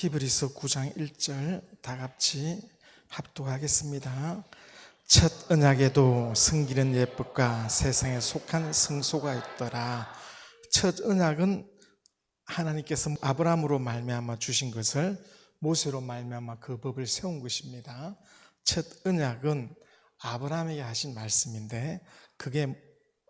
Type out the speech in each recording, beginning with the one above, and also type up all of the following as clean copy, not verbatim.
히브리서 9장 1절 다 같이 합독하겠습니다. 첫 언약에도 성기는 예법과 세상에 속한 성소가 있더라. 첫 언약은 하나님께서 아브라함으로 말미암아 주신 것을 모세로 말미암아 그 법을 세운 것입니다. 첫 언약은 아브라함에게 하신 말씀인데, 그게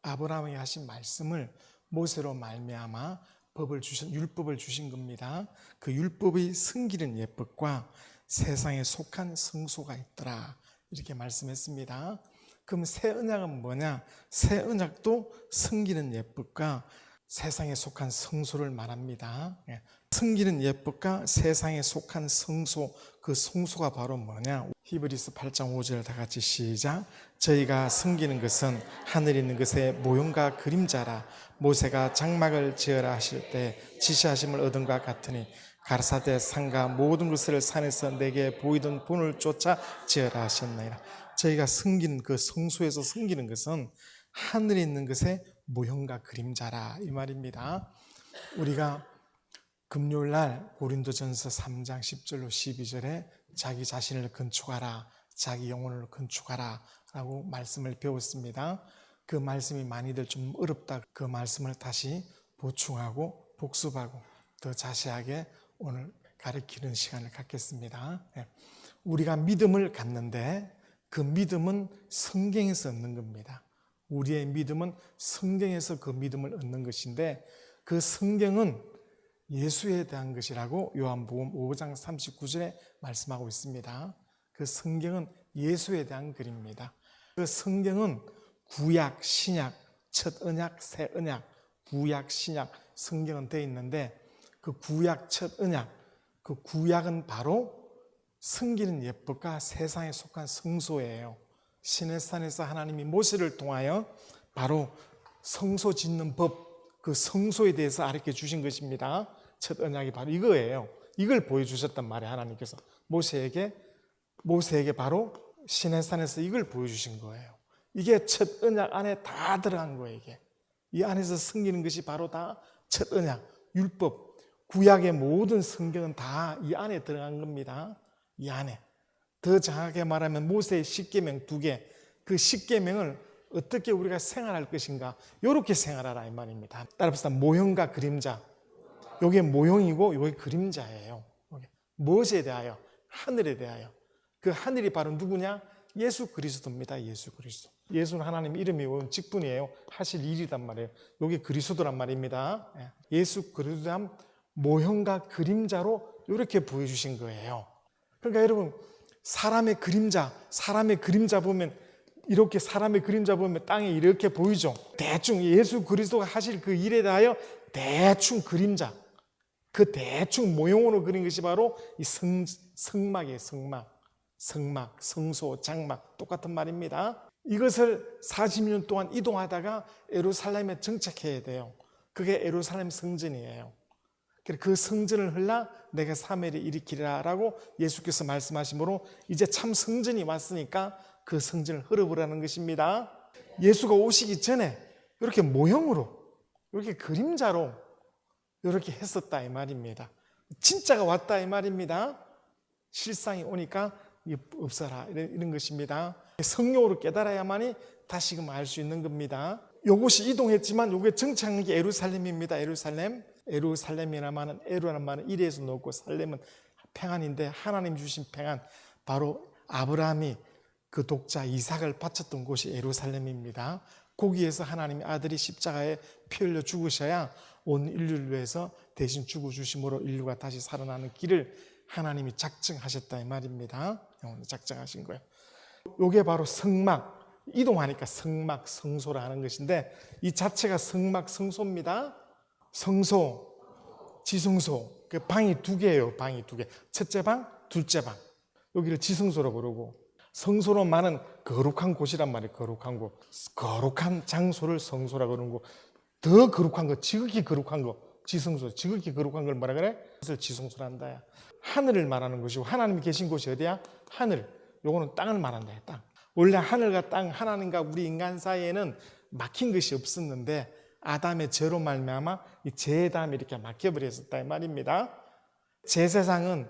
아브라함에게 하신 말씀을 모세로 말미암아 율법을 주신 겁니다. 그 율법의 성기는 예법과 세상에 속한 성소가 있더라, 이렇게 말씀했습니다. 그럼 새 언약은 뭐냐? 새 언약도 성기는 예법과 세상에 속한 성소를 말합니다. 성기는 예법과 세상에 속한 성소, 그 성소가 바로 뭐냐? 히브리서 8장 5절 다 같이 시작. 저희가 섬기는 것은 하늘에 있는 것의 모형과 그림자라. 모세가 장막을 지으라 하실 때 지시하심을 얻은 것 같으니 가라사대 산과 모든 것을 산에서 내게 보이던 본을 쫓아 지으라 하셨나이다. 저희가 섬기는 그 성소에서 섬기는 것은 하늘에 있는 것의 모형과 그림자라, 이 말입니다. 우리가 금요일날 고린도전서 3장 10절로 12절에 자기 자신을 건축하라, 자기 영혼을 건축하라 라고 말씀을 배웠습니다. 그 말씀이 많이들 좀 어렵다, 그 말씀을 다시 보충하고 복습하고 더 자세하게 오늘 가르치는 시간을 갖겠습니다. 우리가 믿음을 갖는데 그 믿음은 성경에서 얻는 겁니다. 우리의 믿음은 성경에서 그 믿음을 얻는 것인데, 그 성경은 예수에 대한 것이라고 요한복음 5장 39절에 말씀하고 있습니다. 그 성경은 예수에 대한 글입니다. 그 성경은 구약, 신약, 첫 언약, 새 언약, 구약, 신약, 성경은 되어 있는데, 그 구약, 첫 언약, 그 구약은 바로 섬기는 예법과 세상에 속한 성소예요. 시내산에서 하나님이 모세를 통하여 바로 성소 짓는 법, 그 성소에 대해서 가르쳐 주신 것입니다. 첫 언약이 바로 이거예요. 이걸 보여주셨단 말이에요. 하나님께서 모세에게 바로 시내산에서 이걸 보여주신 거예요. 이게 첫 언약 안에 다 들어간 거예요. 이게 이 안에서 섬기는 것이 바로 다 첫 언약, 율법, 구약의 모든 성경은 다 이 안에 들어간 겁니다. 이 안에. 더 정확하게 말하면 모세의 십계명 2개, 그 십계명을 어떻게 우리가 생활할 것인가, 이렇게 생활하라 이 말입니다. 따라서 모형과 그림자, 이게 모형이고 이게 그림자예요. 무엇에 대하여? 하늘에 대하여. 그 하늘이 바로 누구냐? 예수 그리스도입니다. 예수 그리스도. 예수는 하나님 이름이 온 직분이에요. 하실 일이란 말이에요. 이게 그리스도란 말입니다. 예수 그리스도란 모형과 그림자로 이렇게 보여주신 거예요. 그러니까 여러분, 사람의 그림자 보면, 이렇게 사람의 그림자 보면 땅에 이렇게 보이죠. 대충 예수 그리스도가 하실 그 일에 대하여 대충 그림자, 그 대충 모형으로 그린 것이 바로 이 성막이에요. 성막, 성소, 장막, 똑같은 말입니다. 이것을 40년 동안 이동하다가 예루살렘에 정착해야 돼요. 그게 예루살렘 성전이에요. 그 성전을 흘러 내가 사매를 일으키리라 라고 예수께서 말씀하시므로 이제 참 성전이 왔으니까 그 성전을 흐려보라는 것입니다. 예수가 오시기 전에 이렇게 모형으로, 이렇게 그림자로 이렇게 했었다 이 말입니다. 진짜가 왔다 이 말입니다. 실상이 오니까 없어라 이런 것입니다. 성령으로 깨달아야만이 다시금 알 수 있는 겁니다. 이것이 이동했지만 이게 정착한 게 예루살렘입니다. 에루살렘이라는 에루라는 말은 이리에서 놓고 살렘은 평안인데, 하나님 주신 평안, 바로 아브라함이 그 독자 이삭을 바쳤던 곳이 예루살렘입니다. 거기에서 하나님의 아들이 십자가에 피 흘려 죽으셔야 온 인류를 위해서 대신 죽어주심으로 인류가 다시 살아나는 길을 하나님이 작정하셨다 이 말입니다. 작정하신 거예요. 이게 바로 성막, 이동하니까 성막, 성소라 하는 것인데, 이 자체가 성막, 성소입니다. 성소, 지성소, 그 방이 2개예요. 방이 2개. 첫째 방, 둘째 방. 여기를 지성소로 부르고, 성소로 말은 거룩한 곳이란 말이에요. 거룩한 곳. 거룩한 장소를 성소라 그러는 거. 더 거룩한 거, 지극히 거룩한 거, 지성소. 지극히 거룩한 걸 뭐라 그래? 그것을 지성소라 한다. 하늘을 말하는 것이고, 하나님이 계신 곳이 어디야? 하늘. 요거는 땅을 말한다. 땅. 원래 하늘과 땅, 하나님과 우리 인간 사이에는 막힌 것이 없었는데, 아담의 죄로 말미암아 이 죄의 담이 이렇게 막혀버렸었다 이 말입니다. 제사장은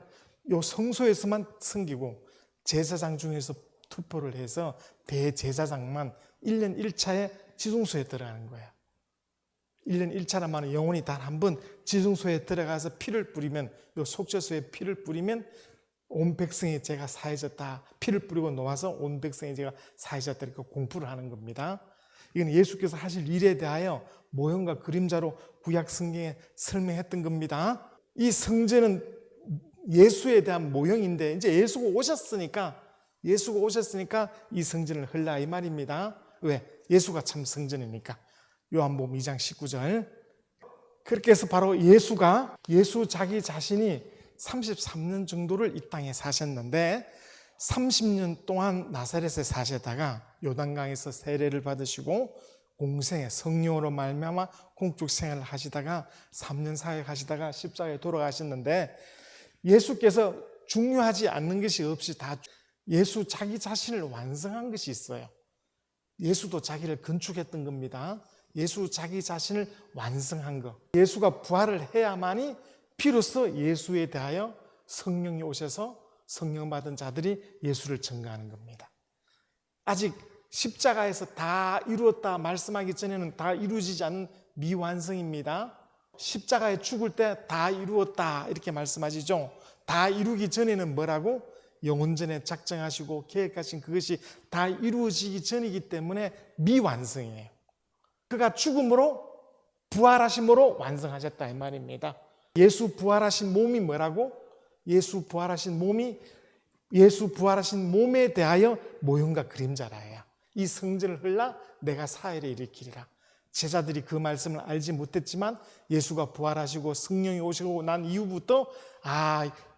요 성소에서만 섬기고 제사장 중에서 투표를 해서 대제사장만 1년 1차에 지중소에 들어가는 거예요. 1년 1차란 말은 영혼이 단 한 번 지중소에 들어가서 피를 뿌리면, 요 속죄소에 피를 뿌리면 온 백성의 죄가 사해졌다. 피를 뿌리고 놓아서 온 백성의 죄가 사해졌다. 이렇게 공부를 하는 겁니다. 이건 예수께서 하실 일에 대하여 모형과 그림자로 구약 성경에 설명했던 겁니다. 이 성전은 예수에 대한 모형인데, 이제 예수가 오셨으니까 이 성전을 헐라 이 말입니다. 왜? 예수가 참 성전이니까. 요한복음 2장 19절. 그렇게 해서 바로 예수 자기 자신이 33년 정도를 이 땅에 사셨는데 30년 동안 나사렛에 사시다가 요단강에서 세례를 받으시고 공생에 성령으로 말미암아 공적 생활을 하시다가 3년 사역하시다가 십자가에 돌아가셨는데, 예수께서 중요하지 않는 것이 없이 다 예수 자기 자신을 완성한 것이 있어요. 예수도 자기를 건축했던 겁니다. 예수 자기 자신을 완성한 것. 예수가 부활을 해야만이 비로소 예수에 대하여 성령이 오셔서 성령 받은 자들이 예수를 증거하는 겁니다. 아직 십자가에서 다 이루었다 말씀하기 전에는 다 이루어지지 않은 미완성입니다. 십자가에 죽을 때 다 이루었다 이렇게 말씀하시죠. 다 이루기 전에는 뭐라고? 영원전에 작정하시고 계획하신 그것이 다 이루어지기 전이기 때문에 미완성이에요. 그가 죽음으로 부활하심으로 완성하셨다 이 말입니다. 예수 부활하신 몸이 뭐라고? 예수 부활하신 몸에 대하여 모형과 그림자라요. 이 성전을 헐라 내가 사회를 일으키리라. 제자들이 그 말씀을 알지 못했지만 예수가 부활하시고 성령이 오시고 난 이후부터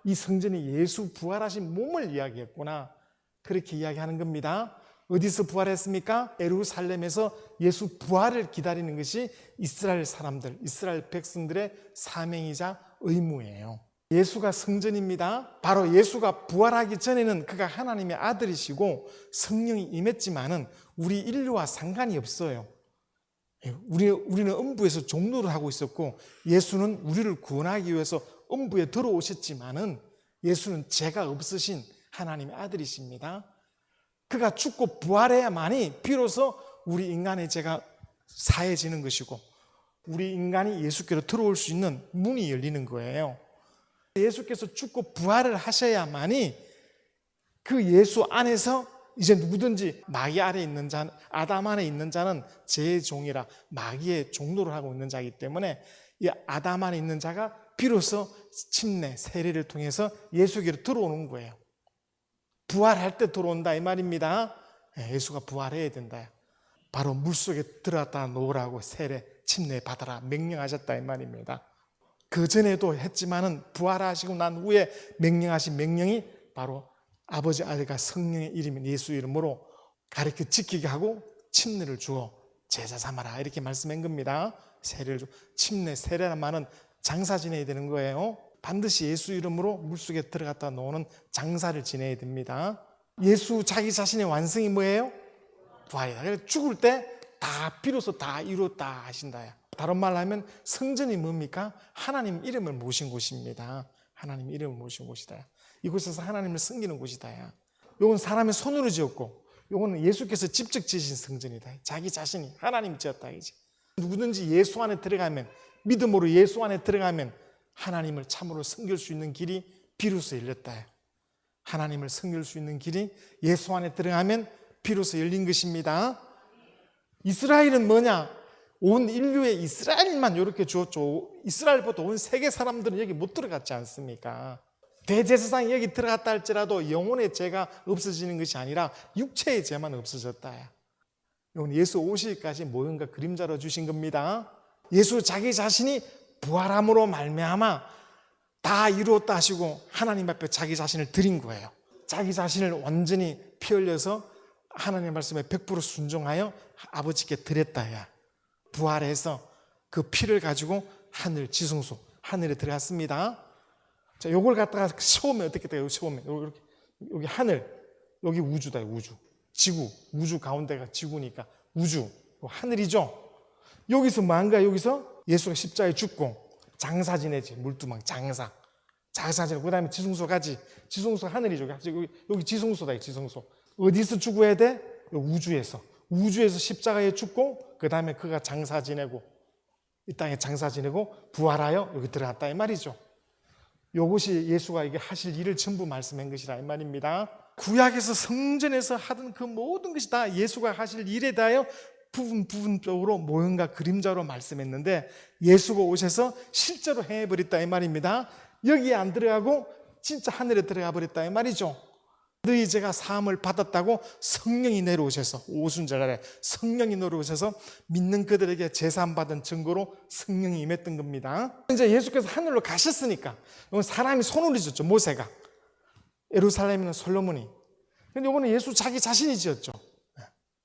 이 성전이 예수 부활하신 몸을 이야기했구나, 그렇게 이야기하는 겁니다. 어디서 부활했습니까? 예루살렘에서 예수 부활을 기다리는 것이 이스라엘 사람들, 이스라엘 백성들의 사명이자 의무예요. 예수가 성전입니다. 바로 예수가 부활하기 전에는 그가 하나님의 아들이시고 성령이 임했지만은 우리 인류와 상관이 없어요. 우리는 음부에서 종로를 하고 있었고 예수는 우리를 구원하기 위해서 음부에 들어오셨지만은 예수는 죄가 없으신 하나님의 아들이십니다. 그가 죽고 부활해야만이 비로소 우리 인간의 죄가 사해지는 것이고 우리 인간이 예수께로 들어올 수 있는 문이 열리는 거예요. 예수께서 죽고 부활을 하셔야만이 그 예수 안에서 이제 누구든지 마귀 아래 있는 자, 아담 안에 있는 자는 죄의 종이라 마귀의 종노를 하고 있는 자이기 때문에 이 아담 안에 있는 자가 비로소 침례, 세례를 통해서 예수께로 들어오는 거예요. 부활할 때 들어온다 이 말입니다. 예수가 부활해야 된다. 바로 물속에 들어갔다 놓으라고 세례, 침례 받아라 명령하셨다 이 말입니다. 그 전에도 했지만은 부활하시고 난 후에 명령하신 명령이 바로 아버지, 아들과 성령의 이름인 예수 이름으로 가르쳐 지키게 하고 침례를 주어 제자 삼아라 이렇게 말씀한 겁니다. 세례를 주고 침례, 세례란 말은 장사 지내야 되는 거예요. 반드시 예수 이름으로 물속에 들어갔다 놓는 장사를 지내야 됩니다. 예수 자기 자신의 완성이 뭐예요? 부활이다. 그래서 죽을 때 다 비로소 다 이루었다 하신다. 다른 말로 하면 성전이 뭡니까? 하나님 이름을 모신 곳입니다. 하나님 이름을 모신 곳이다. 이곳에서 하나님을 섬기는 곳이다. 이건 사람의 손으로 지었고 이거는 예수께서 직접 지으신 성전이다. 자기 자신이 하나님이 지었다. 이제 누구든지 예수 안에 들어가면, 믿음으로 예수 안에 들어가면 하나님을 참으로 섬길 수 있는 길이 비로소 열렸다. 하나님을 섬길 수 있는 길이 예수 안에 들어가면 비로소 열린 것입니다. 이스라엘은 뭐냐? 온 인류의 이스라엘만 이렇게 주었죠. 이스라엘보다 온 세계 사람들은 여기 못 들어갔지 않습니까? 대제사장이 여기 들어갔다 할지라도 영혼의 죄가 없어지는 것이 아니라 육체의 죄만 없어졌다. 이건 예수 오시기까지 모형과 그림자로 주신 겁니다. 예수 자기 자신이 부활함으로 말미암아 다 이루었다 하시고 하나님 앞에 자기 자신을 드린 거예요. 자기 자신을 완전히 피 흘려서 하나님의 말씀에 100% 순종하여 아버지께 드렸다야. 부활해서 그 피를 가지고 하늘, 지성소, 하늘에 들어갔습니다. 자, 요걸 갖다가 세우면 어떻게 돼요? 세우면 여기 하늘, 여기 우주다, 우주. 지구, 우주 가운데가 지구니까 우주, 하늘이죠. 여기서 뭔가 여기서 예수가 십자가에 죽고 장사 지내지, 물두멍 장사. 자사지내고 그 다음에 지성소 가지. 지성소 하늘이죠. 여기 지성소다. 지성소. 어디서 죽어야 돼? 우주에서. 우주에서 십자가에 죽고 그 다음에 그가 장사 지내고 이 땅에 장사 지내고 부활하여 여기 들어갔다 이 말이죠. 이것이 예수가 이게 하실 일을 전부 말씀한 것이라 이 말입니다. 구약에서 성전에서 하던 그 모든 것이 다 예수가 하실 일에 대하여 부분적으로 모형과 그림자로 말씀했는데 예수가 오셔서 실제로 해버렸다 이 말입니다. 여기에 안 들어가고 진짜 하늘에 들어가 버렸다 이 말이죠. 너희 죄가 사함을 받았다고 성령이 내려오셔서 오순절날에 성령이 내려오셔서 믿는 그들에게 제사함 받은 증거로 성령이 임했던 겁니다. 이제 예수께서 하늘로 가셨으니까 이건 사람이 손을 지었죠. 모세가. 예루살렘에는 솔로몬이. 근데 이거는 예수 자기 자신이 지었죠.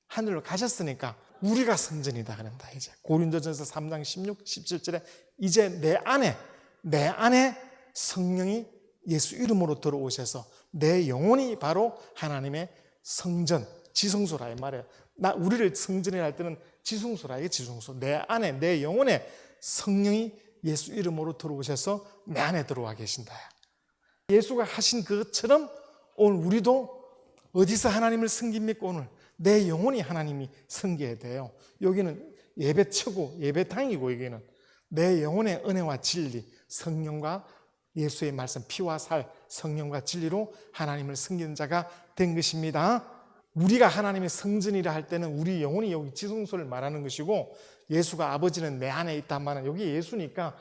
하늘로 가셨으니까 우리가 성전이다 그런다. 이제 고린도전서 3장 16, 17절에 이제 내 안에 성령이 예수 이름으로 들어오셔서 내 영혼이 바로 하나님의 성전, 지성소라 이 말이에요. 우리를 성전이라 할 때는 지성소라 이게 지성소. 내 안에 내 영혼에 성령이 예수 이름으로 들어오셔서 내 안에 들어와 계신다. 예수가 하신 그것처럼 오늘 우리도 어디서 하나님을 섬깁니까? 오늘 내 영혼이 하나님이 섬겨야 돼요. 여기는 예배처고 예배당이고 여기는 내 영혼의 은혜와 진리, 성령과 예수의 말씀, 피와 살, 성령과 진리로 하나님을 섬기는 자가 된 것입니다. 우리가 하나님의 성전이라 할 때는 우리 영혼이 여기 지성소를 말하는 것이고 예수가 아버지는 내 안에 있단 말은 여기 예수니까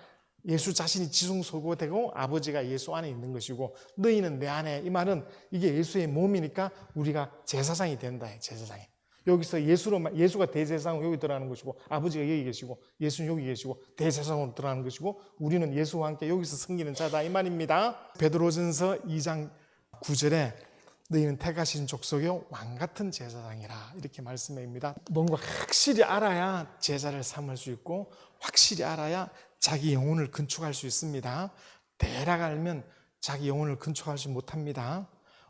예수 자신이 지성소가 되고 아버지가 예수 안에 있는 것이고 너희는 내 안에 이 말은 이게 예수의 몸이니까 우리가 제사장이 된다. 제사장이. 여기서 예수가 대제사장으로 여기 들어가는 것이고 아버지가 여기 계시고 예수는 여기 계시고 대제사장으로 들어가는 것이고 우리는 예수와 함께 여기서 섬기는 자다 이 말입니다. 베드로전서 2장 9절에 너희는 택하신 족속이요 왕같은 제사장이라 이렇게 말씀합니다. 뭔가 확실히 알아야 제사를 삼을 수 있고 확실히 알아야 자기 영혼을 건축할 수 있습니다. 대략 알면 자기 영혼을 건축하지 못합니다.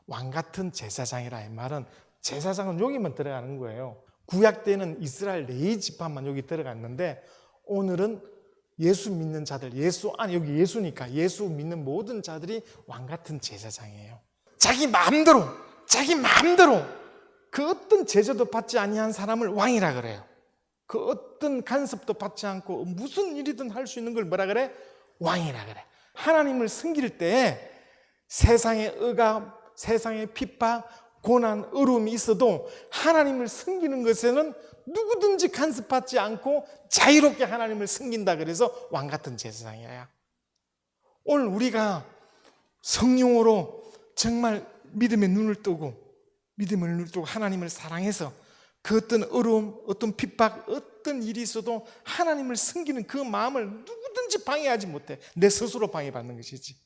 왕같은 제사장이라 이 말은 제사장은 여기만 들어가는 거예요. 구약 때는 이스라엘 레위 지파만 여기 들어갔는데 오늘은 예수 믿는 자들, 예수 안에 여기 예수니까 예수 믿는 모든 자들이 왕같은 제사장이에요. 자기 마음대로 그 어떤 제재도 받지 아니한 사람을 왕이라 그래요. 그 어떤 간섭도 받지 않고 무슨 일이든 할 수 있는 걸 뭐라 그래? 왕이라 그래. 하나님을 섬길 때 세상의 억압, 세상의 핍박, 고난, 어려움이 있어도 하나님을 섬기는 것에는 누구든지 간섭받지 않고 자유롭게 하나님을 섬긴다 그래서 왕같은 제사장이야. 오늘 우리가 성령으로 정말 믿음의 눈을 뜨고 하나님을 사랑해서 그 어떤 어려움, 어떤 핍박, 어떤 일이 있어도 하나님을 섬기는 그 마음을 누구든지 방해하지 못해. 내 스스로 방해받는 것이지.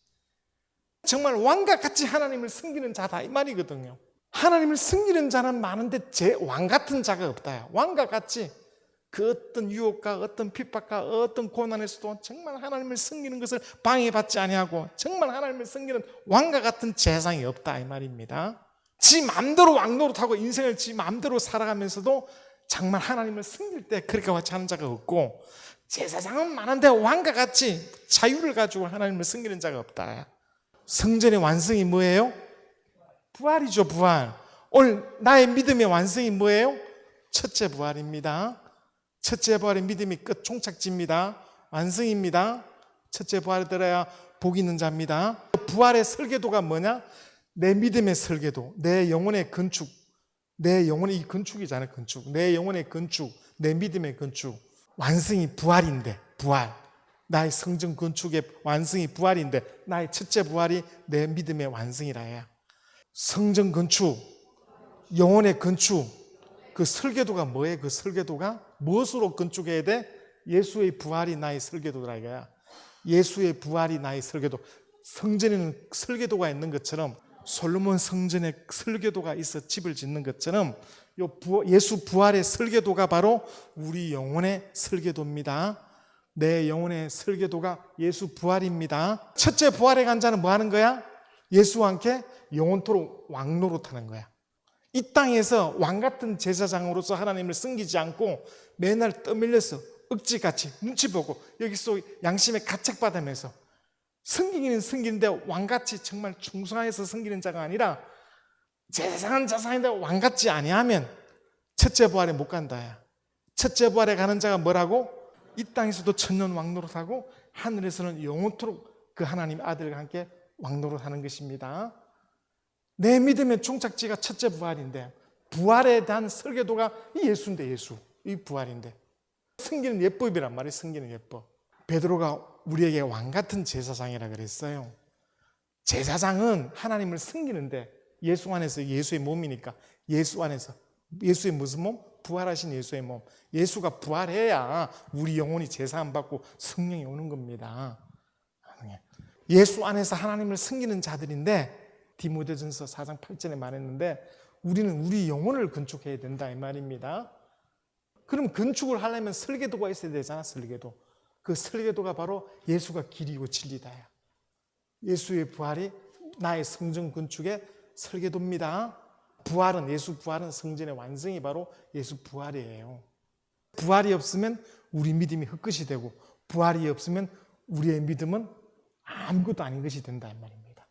정말 왕과 같이 하나님을 섬기는 자다 이 말이거든요. 하나님을 섬기는 자는 많은데 왕 같은 자가 없다. 왕과 같이 그 어떤 유혹과 어떤 핍박과 어떤 고난에서도 정말 하나님을 섬기는 것을 방해받지 아니하고 정말 하나님을 섬기는 왕과 같은 제사장이 없다 이 말입니다. 지 마음대로 왕노릇하고 인생을 지 마음대로 살아가면서도 정말 하나님을 섬길 때 그렇게 같이 하는 자가 없고 제사장은 많은데 왕과 같이 자유를 가지고 하나님을 섬기는 자가 없다. 성전의 완성이 뭐예요? 부활이죠. 부활. 오늘 나의 믿음의 완성이 뭐예요? 첫째 부활입니다. 첫째 부활의 믿음이 끝 종착지입니다. 완성입니다. 첫째 부활에 들어야 복 있는 자입니다. 부활의 설계도가 뭐냐? 내 믿음의 설계도, 내 영혼의 건축, 내 영혼의 이 건축이잖아요. 건축. 내 영혼의 건축, 내 믿음의 건축. 완성이 부활인데, 부활. 나의 성전 건축의 완성이 부활인데 나의 첫째 부활이 내 믿음의 완성이라 해요. 성전 건축, 영혼의 건축, 그 설계도가 뭐예요? 그 설계도가 무엇으로 건축해야 돼? 예수의 부활이 나의 설계도라 이거야. 예수의 부활이 나의 설계도. 성전에는 설계도가 있는 것처럼 솔로몬 성전에 설계도가 있어 집을 짓는 것처럼 예수 부활의 설계도가 바로 우리 영혼의 설계도입니다. 내 영혼의 설계도가 예수 부활입니다. 첫째 부활에 간 자는 뭐 하는 거야? 예수와 함께 영원토록 왕노릇하는 거야. 이 땅에서 왕같은 제사장으로서 하나님을 섬기지 않고 맨날 떠밀려서 억지같이 눈치 보고 여기서 양심에 가책받으면서 섬기기는 섬기는데 왕같이 정말 충성해서 섬기는 자가 아니라 제사장은 제사장인데 왕같지 아니하면 첫째 부활에 못 간다야. 첫째 부활에 가는 자가 뭐라고? 이 땅에서도 천년 왕노릇하고 하늘에서는 영원토록 그 하나님 아들과 함께 왕노릇하는 것입니다. 내 믿음의 종착지가 첫째 부활인데 부활에 대한 설계도가 이 예수인데 예수. 이 부활인데 섬기는 예법이란 말이에요. 섬기는 예법. 베드로가 우리에게 왕같은 제사장이라 그랬어요. 제사장은 하나님을 섬기는데 예수 안에서 예수의 몸이니까 예수 안에서 예수의 무슨 몸? 부활하신 예수의 몸. 예수가 부활해야 우리 영혼이 제사함 받고 성령이 오는 겁니다. 예수 안에서 하나님을 섬기는 자들인데 디모데전서 4장 8절에 말했는데 우리는 우리 영혼을 건축해야 된다 이 말입니다. 그럼 건축을 하려면 설계도가 있어야 되잖아. 설계도. 그 설계도가 바로 예수가 길이고 진리다야. 예수의 부활이 나의 성전 건축의 설계도입니다. 부활은 예수 부활은 성전의 완성이 바로 예수 부활이에요. 부활이 없으면 우리 믿음이 헛것이 되고 부활이 없으면 우리의 믿음은 아무것도 아닌 것이 된다 이 말입니다.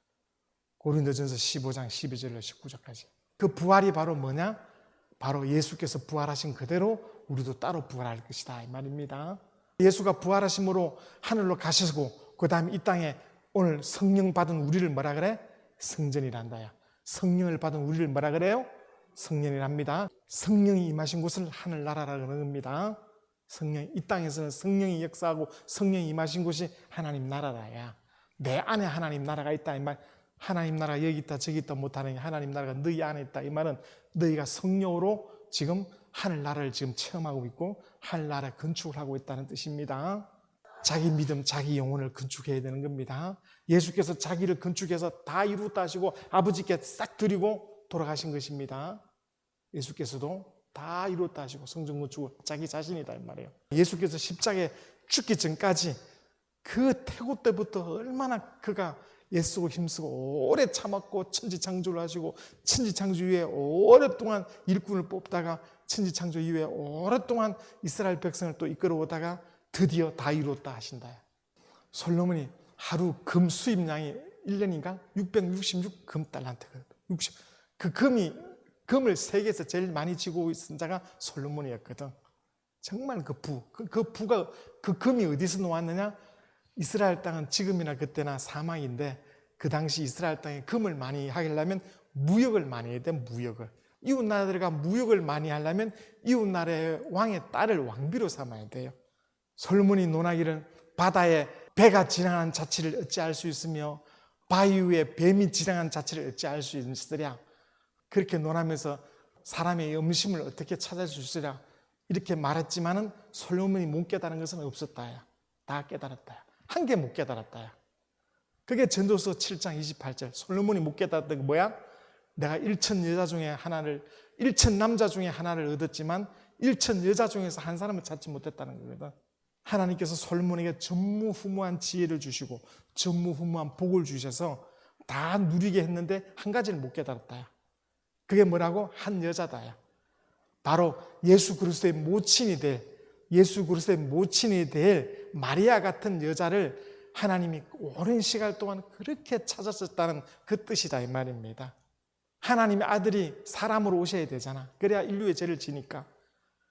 고린도전서 15장 12절로 19절까지. 그 부활이 바로 뭐냐? 바로 예수께서 부활하신 그대로 우리도 따로 부활할 것이다 이 말입니다. 예수가 부활하심으로 하늘로 가시고 그 다음에 이 땅에 오늘 성령 받은 우리를 뭐라 그래? 성전이란다야. 성령을 받은 우리를 뭐라 그래요? 성령이랍니다. 성령이 임하신 곳을 하늘나라라 그러는 겁니다. 성령, 이 땅에서는 성령이 역사하고 성령이 임하신 곳이 하나님 나라라야. 내 안에 하나님 나라가 있다 이 말. 하나님 나라가 여기 있다 저기 있다 못하는 게 하나님 나라가 너희 안에 있다 이 말은 너희가 성령으로 지금 하늘나라를 지금 체험하고 있고 하늘나라 건축을 하고 있다는 뜻입니다. 자기 믿음, 자기 영혼을 건축해야 되는 겁니다. 예수께서 자기를 건축해서 다 이루었다 하시고 아버지께 싹 드리고 돌아가신 것입니다. 예수께서도 다 이루었다 하시고 성전 건축을 자기 자신이다 이 말이에요. 예수께서 십자가에 죽기 전까지 그 태고 때부터 얼마나 그가 애쓰고 힘쓰고 오래 참았고 천지창조를 하시고 천지창조 이후에 오랫동안 일꾼을 뽑다가 천지창조 이후에 오랫동안 이스라엘 백성을 또 이끌어오다가 드디어 다 이루었다 하신다. 솔로몬이 하루 금 수입량이 1년인가 666 금달란트거든. 그 금을 세계에서 제일 많이 쥐고 있은 자가 솔로몬이었거든. 정말 그 금이 어디서 나왔느냐? 이스라엘 땅은 지금이나 그때나 사막인데 그 당시 이스라엘 땅에 금을 많이 하려면 무역을 많이 해야 돼. 무역을. 이웃 나라들과 무역을 많이 하려면 이웃 나라의 왕의 딸을 왕비로 삼아야 돼요. 솔로몬이 논하기를 바다에 배가 지나가는 자취를 어찌 알 수 있으며 바위 위에 뱀이 지나가는 자취를 어찌 알 수 있으랴. 그렇게 논하면서 사람의 음심을 어떻게 찾을 수 있으랴. 이렇게 말했지만은 솔로몬이 못 깨달은 것은 없었다야. 다 깨달았다야. 한 개 못 깨달았다야. 그게 전도서 7장 28절. 솔로몬이 못 깨달았던 게 뭐야? 내가 1천 여자 중에 하나를 1천 남자 중에 하나를 얻었지만 1천 여자 중에서 한 사람을 찾지 못했다는 거거든. 하나님께서 솔로몬에게 전무후무한 지혜를 주시고 전무후무한 복을 주셔서 다 누리게 했는데 한 가지를 못 깨달았다야. 그게 뭐라고? 한 여자다야. 바로 예수 그리스도의 모친이 될 마리아 같은 여자를 하나님이 오랜 시간 동안 그렇게 찾았었다는 그 뜻이다 이 말입니다. 하나님의 아들이 사람으로 오셔야 되잖아. 그래야 인류의 죄를 지니까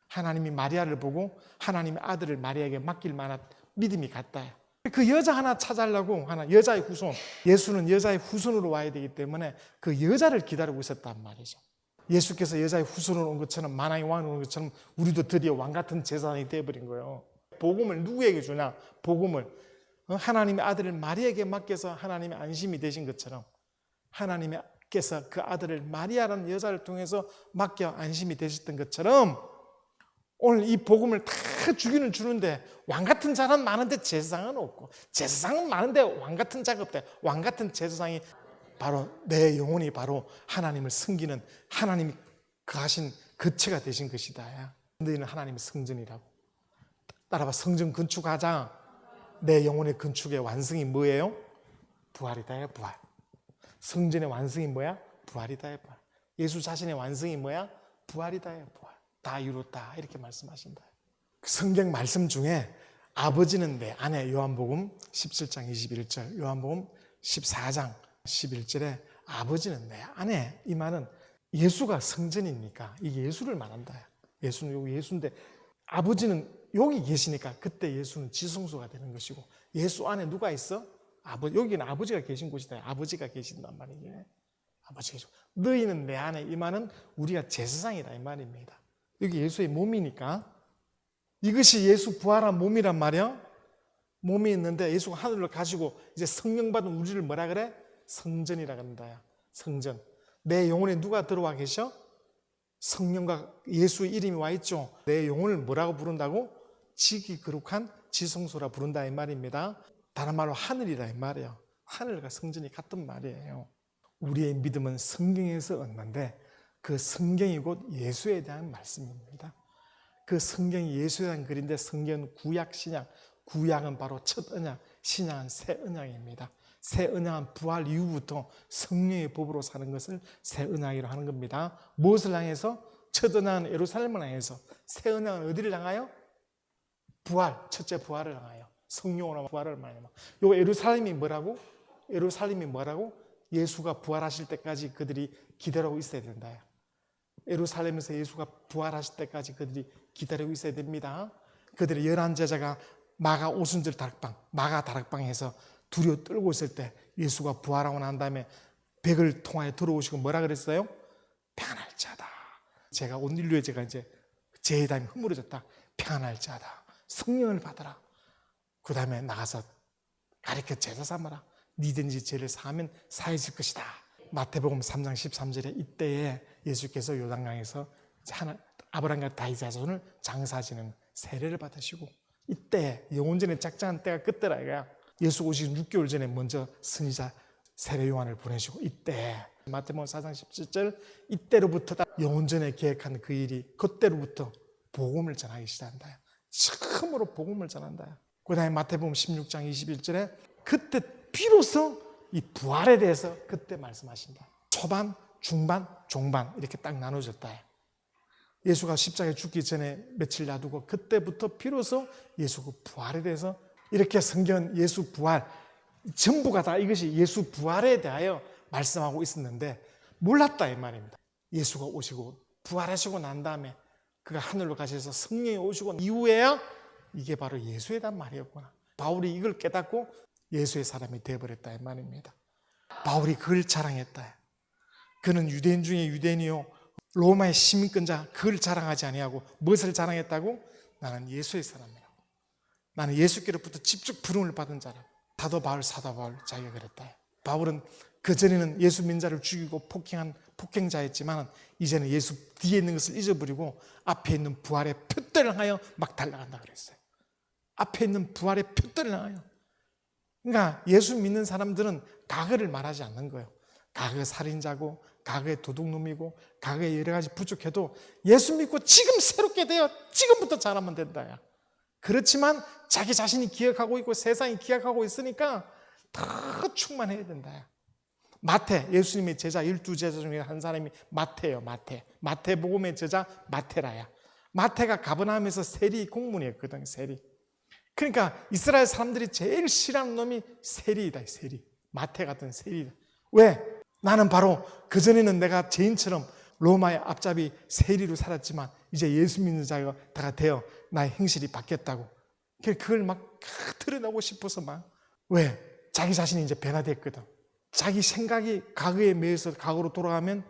하나님이 마리아를 보고 하나님의 아들을 마리아에게 맡길 만한 믿음이 갔다. 그 여자 하나 찾아려고 여자의 후손, 예수는 여자의 후손으로 와야 되기 때문에 그 여자를 기다리고 있었단 말이죠. 예수께서 여자의 후손으로 온 것처럼 만왕의 왕으로 온 것처럼 우리도 드디어 왕 같은 제사장이 되어버린 거예요. 복음을 누구에게 주냐? 복음을 하나님의 아들을 마리아에게 맡겨서 하나님의 안심이 되신 것처럼 하나님께서 그 아들을 마리아라는 여자를 통해서 맡겨 안심이 되셨던 것처럼 오늘 이 복음을 다 주는데 왕 같은 자는 많은데 제사장은 없고 제사장은 많은데 왕 같은 자가 없대. 왕 같은 제사장이 바로 내 영혼이 바로 하나님을 섬기는 하나님이 거하신 거처가 되신 것이다. 너희는 하나님의 성전이라고. 따라봐. 성전 건축하자. 내 영혼의 건축의 완성이 뭐예요? 부활이다. 부활. 성전의 완성이 뭐야? 부활이다. 부활. 예수 자신의 완성이 뭐야? 부활이다. 부활. 다 이뤘다. 이렇게 말씀하신다. 성경 말씀 중에 아버지는 내 안에 요한복음 17장 21절, 요한복음 14장 11절에 아버지는 내 안에, 이 말은 예수가 성전이니까 이게 예수를 말한다. 예수는 여기 예수인데 아버지는 여기 계시니까 그때 예수는 지성소가 되는 것이고, 예수 안에 누가 있어? 여기는 아버지가 계신 곳이다. 아버지가 계신단 말이에요. 아버지가 계시고, 너희는 내 안에, 이 말은 우리가 제사장이다 이 말입니다. 여기 예수의 몸이니까 이것이 예수 부활한 몸이란 말이야. 몸이 있는데 예수가 하늘로 가시고 이제 성령 받은 우리를 뭐라 그래? 성전이라 그런다. 성전. 내 영혼에 누가 들어와 계셔? 성령과 예수의 이름이 와 있죠. 내 영혼을 뭐라고 부른다고? 지기 거룩한 지성소라 부른다 이 말입니다. 다른 말로 하늘이라 이 말이에요. 하늘과 성전이 같은 말이에요. 우리의 믿음은 성경에서 얻는데 그 성경이 곧 예수에 대한 말씀입니다. 그 성경이 예수에 대한 글인데 성경은 구약, 신약. 구약은 바로 첫 언약, 신약은 새 언약입니다. 새 언약은 부활 이후부터 성령의 법으로 사는 것을 새 언약이라고 하는 겁니다. 무엇을 향해서? 첫 언약은 예루살렘을 향해서, 새 언약은 어디를 향하여? 부활, 첫째 부활을 향하여. 성령으로 부활을 말해요. 요 예루살렘이 뭐라고? 예루살렘이 뭐라고? 예수가 부활하실 때까지 그들이 기다리고 있어야 된다. 예루살렘에서 예수가 부활하실 때까지 그들이 기다리고 있어야 됩니다. 그들의 11 제자가 마가 오순절 다락방, 마가 다락방에서 두려워 떨고 있을 때 예수가 부활하고 난 다음에 백을 통하여 들어오시고 뭐라 그랬어요? 평안할 자다. 제가 온 인류의 제가 이제 제담이 허물어졌다. 평안할 자다. 성령을 받아라. 그 다음에 나가서 가르쳐 제자 삼아라. 니든지 죄를 사하면 사해질 것이다. 마태복음 3장 13절에 이때에 예수께서 요단강에서 아브라함과 다윗의 자손을 장사지는 세례를 받으시고, 이때 영혼전에 작정한 때가 그때라 이거야. 예수 오시기 6개월 전에 먼저 선지자 세례 요한을 보내시고, 이때 마태복음 4장 17절 이때로부터 영혼전에 계획한 그 일이 그때로부터 복음을 전하기 시작한다. 처음으로 복음을 전한다. 그 다음에 마태복음 16장 21절에 그때 비로소 이 부활에 대해서 그때 말씀하신다. 초반, 중반, 종반 이렇게 딱 나눠졌다. 예수가 십자가에 죽기 전에 며칠 놔두고 그때부터 비로소 예수 그 부활에 대해서 이렇게 성경은 예수 부활 전부가 다 이것이 예수 부활에 대하여 말씀하고 있었는데 몰랐다 이 말입니다. 예수가 오시고 부활하시고 난 다음에 그가 하늘로 가셔서 성령이 오시고 이후에야 이게 바로 예수에 대한 말이었구나. 바울이 이걸 깨닫고 예수의 사람이 되어버렸다 이 말입니다. 바울이 그걸 자랑했다. 그는 유대인 중에 유대인이요 로마의 시민권자, 그걸 자랑하지 아니하고 무엇을 자랑했다고? 나는 예수의 사람이라고. 나는 예수께로부터 직접 부름을 받은 자라고. 사도 바울, 사도 바울 자기가 그랬다. 바울은 그전에는 예수 민자를 죽이고 폭행한 폭행자였지만 이제는 예수 뒤에 있는 것을 잊어버리고 앞에 있는 부활의 표대를 하여 막 달려간다 그랬어요. 앞에 있는 부활의 표대를 하여. 그러니까 예수 믿는 사람들은 과거를 말하지 않는 거예요. 과거 살인자고 과거의 도둑놈이고 과거에 여러 가지 부족해도 예수 믿고 지금 새롭게 되어 지금부터 잘하면 된다. 그렇지만 자기 자신이 기억하고 있고 세상이 기억하고 있으니까 더 충만해야 된다. 마태, 예수님의 제자 12제자 중에 한 사람이 마태예요. 마태복음의 제자 마태라야. 마태가 가버나움에서 세리 공문이었거든. 세리. 그러니까 이스라엘 사람들이 제일 싫어하는 놈이 세리이다. 세리. 마태 같은 세리다. 왜? 나는 바로 그전에는 내가 죄인처럼 로마의 앞잡이 세리로 살았지만 이제 예수 믿는 자가 다 되어 나의 행실이 바뀌었다고. 그걸 막 드러내고 싶어서 막. 왜? 자기 자신이 이제 변화됐거든. 자기 생각이 과거에 매여서 과거로 돌아가면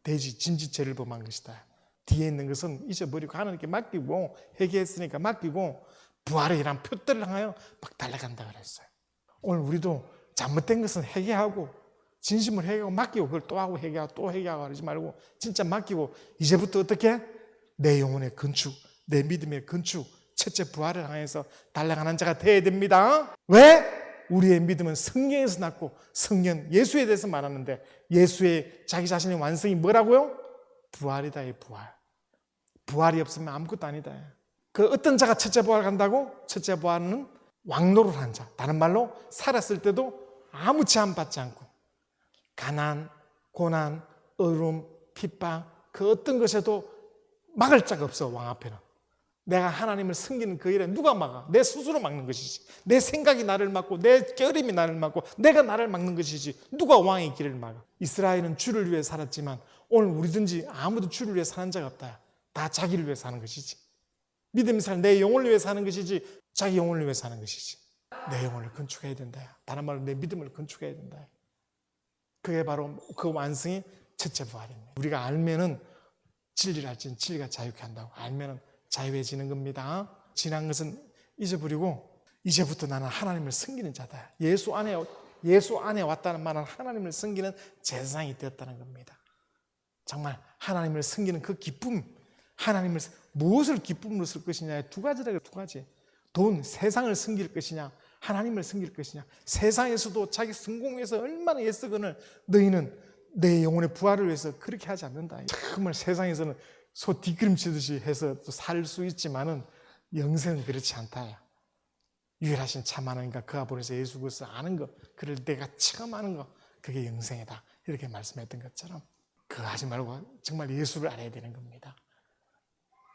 되지. 짐짓죄를 범한 것이다. 뒤에 있는 것은 잊어버리고 하나님께 맡기고 회개했으니까 맡기고 부활의 일한 표대를 향하여 막 달려간다 그랬어요. 오늘 우리도 잘못된 것은 회개하고 진심을 회개하고 맡기고 그걸 또 하고 회개하고 또 회개하고 그러지 말고 진짜 맡기고 이제부터 어떻게? 내 영혼의 건축, 내 믿음의 건축, 첫째 부활을 향해서 달려가는 자가 되어야 됩니다. 왜? 우리의 믿음은 성령에서 났고 성령 예수에 대해서 말하는데 예수의 자기 자신의 완성이 뭐라고요? 부활이다. 이 부활. 부활이 없으면 아무것도 아니다. 그 어떤 자가 첫째 부활 간다고? 첫째 부활은 왕노를 한 자. 다른 말로 살았을 때도 아무 제한 받지 않고 가난, 고난, 어려움, 핍박 그 어떤 것에도 막을 자가 없어. 왕 앞에는. 내가 하나님을 섬기는 그 일에 누가 막아? 내 스스로 막는 것이지. 내 생각이 나를 막고 내 깨어림이 나를 막고 내가 나를 막는 것이지. 누가 왕의 길을 막아? 이스라엘은 주를 위해 살았지만 오늘 우리든지 아무도 주를 위해 사는 자가 없다. 다 자기를 위해 사는 것이지. 믿음이 살 내 영혼을 위해 사는 것이지 자기 영혼을 위해 사는 것이지. 내 영혼을 건축해야 된다. 다른 말로 내 믿음을 건축해야 된다. 그게 바로 그 완성이 첫째 부활입니다. 우리가 알면은 진리를 알지는 진리가 자유케 한다고. 알면은 자유해지는 겁니다. 지난 것은 잊어버리고 이제부터 나는 하나님을 섬기는 자다. 예수 안에 왔다는 말은 하나님을 섬기는 제사장이 되었다는 겁니다. 정말 하나님을 섬기는 그 기쁨, 하나님을 무엇을 기쁨으로 쓸 것이냐에 두 가지라고. 두 가지. 돈, 세상을 섬길 것이냐, 하나님을 섬길 것이냐. 세상에서도 자기 성공에서 얼마나 애쓰거늘 너희는 내 영혼의 부활을 위해서 그렇게 하지 않는다. 정말 세상에서는 소 뒷걸음치듯이 해서 또 살 수 있지만은 영생은 그렇지 않다. 유일하신 참 하나님과 그 아버지에서 예수 그리스도를 아는 것, 그를 내가 체험하는 것, 그게 영생이다. 이렇게 말씀했던 것처럼 그거 하지 말고 정말 예수를 알아야 되는 겁니다.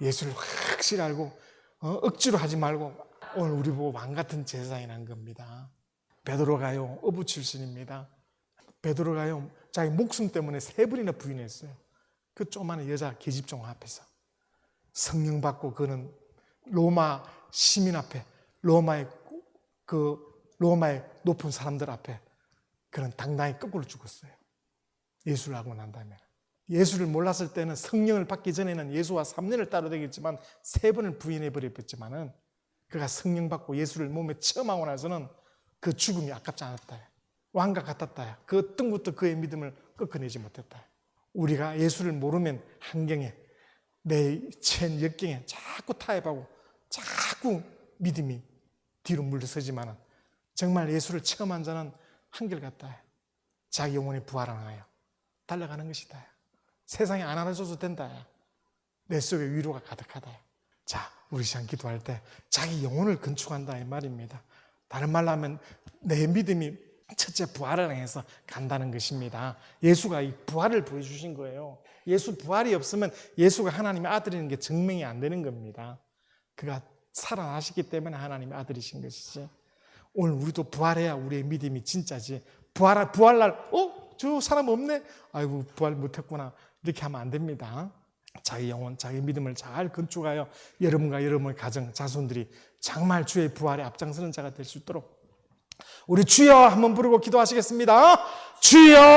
예수를 확실히 알고 억지로 하지 말고 오늘 우리 보고 왕 같은 제사장이란 겁니다. 베드로가요 어부 출신입니다. 베드로가요 자기 목숨 때문에 3번이나 부인했어요. 그 조그마한 여자 계집종 앞에서 성령 받고 그는 로마 시민 앞에 로마의 높은 사람들 앞에 그는 당당히 거꾸로 죽었어요. 예수를 알고 난 다음에. 예수를 몰랐을 때는 성령을 받기 전에는 예수와 3년을 따로 다녔지만 3번을 부인해 버렸지만은 그가 성령 받고 예수를 몸에 체험하고 나서는 그 죽음이 아깝지 않았다. 왕과 같았다. 그 어떤 것도 그의 믿음을 꺾어내지 못했다. 우리가 예수를 모르면 한경에 내 처한 역경에 자꾸 타협하고 자꾸 믿음이 뒤로 물러서지만 정말 예수를 체험한 자는 한결같다. 자기 영혼의 부활을 하여 달려가는 것이다. 세상에 안 알아줘도 된다. 내 속에 위로가 가득하다. 자, 우리 시간 기도할 때 자기 영혼을 건축한다 이 말입니다. 다른 말로 하면 내 믿음이 첫째 부활을 향해서 간다는 것입니다. 예수가 이 부활을 보여주신 거예요. 예수 부활이 없으면 예수가 하나님의 아들이라는 게 증명이 안 되는 겁니다. 그가 살아나셨기 때문에 하나님의 아들이신 것이지. 오늘 우리도 부활해야 우리의 믿음이 진짜지. 부활날 저 사람 없네? 아이고 부활 못했구나. 이렇게 하면 안 됩니다. 자기 영혼, 자기 믿음을 잘 건축하여 여러분과 여러분의 가정, 자손들이 정말 주의 부활에 앞장서는 자가 될 수 있도록 우리 주여 한번 부르고 기도하시겠습니다. 주여!